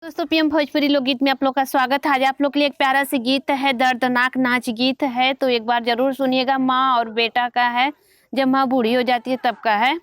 दोस्तों पीएम भोजपुरी लोकगीत में आप लोग का स्वागत है। आज आप लोग के लिए एक प्यारा सी गीत है, दर्दनाक नाच गीत है, तो एक बार जरूर सुनिएगा। माँ और बेटा का है, जब माँ बूढ़ी हो जाती है तब का है।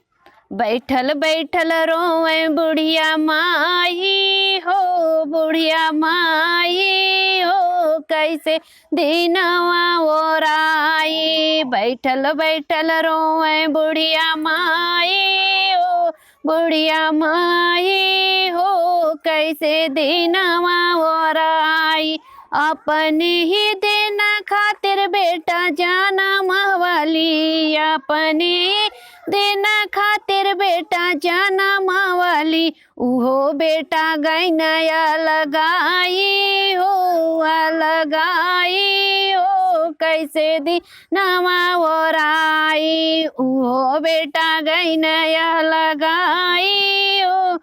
बैठल बैठल रोए बुढ़िया माही हो, बुढ़िया माही हो, कैसे दिनवा ओराई। बैठल बैठल रोए बुढ़िया माही हो, बुढ़िया माही हो, कैसे दिनवा ओराई। अपने ही दिन खातिर बेटा जाना मावाली, अपने दिन खातिर बेटा जाना मावाली। उहो बेटा गई नया लगाई हो, लगाई हो, कैसे दी नवा ओराई। उहो बेटा गई नया लगाई हो,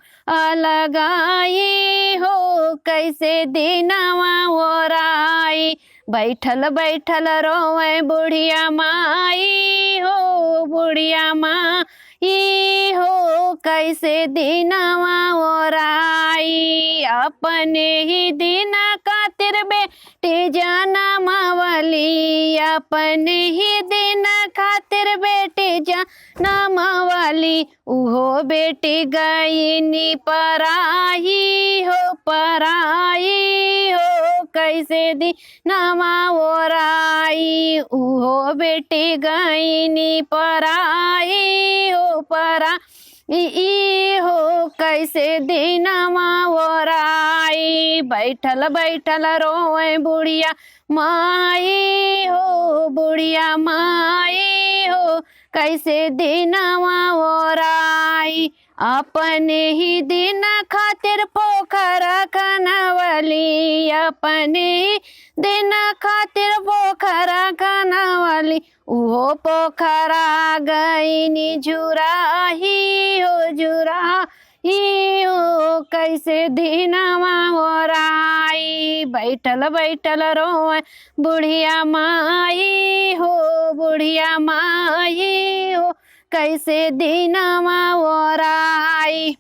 लगाई हो, कैसे दिनवा ओराई। बैठल बैठल रोए बुढ़िया माई हो, बुढ़िया माई हो, कैसे दिनवा ओराई। अपने ही दिन खातिर बेटी जाना मावली, अपने ही दिन खातिर बेटी जाना मावली। उहो बेटी गई नी पराही हो, पराई हो, कैसे दी नवा ओराई। उहो बेटी गई नी पराई हो, पराई हो, कैसे दिनवा ओराई। बैठल बैठल रोए बुढ़िया माई हो, बुढ़िया माई हो, कैसे दिनवा ओराई। अपने ही दिन खातिर पोखरा खनवली, अपने ही दिन खातिर पोखरा खनवली। उहो पोखरा गई नी जुराही हो, जुराही हो, कैसे दिनवा ओराई। बैठल बैठल रोए बुढ़िया माई हो, बुढ़िया माई हो, कैसे दिनवा ओराई।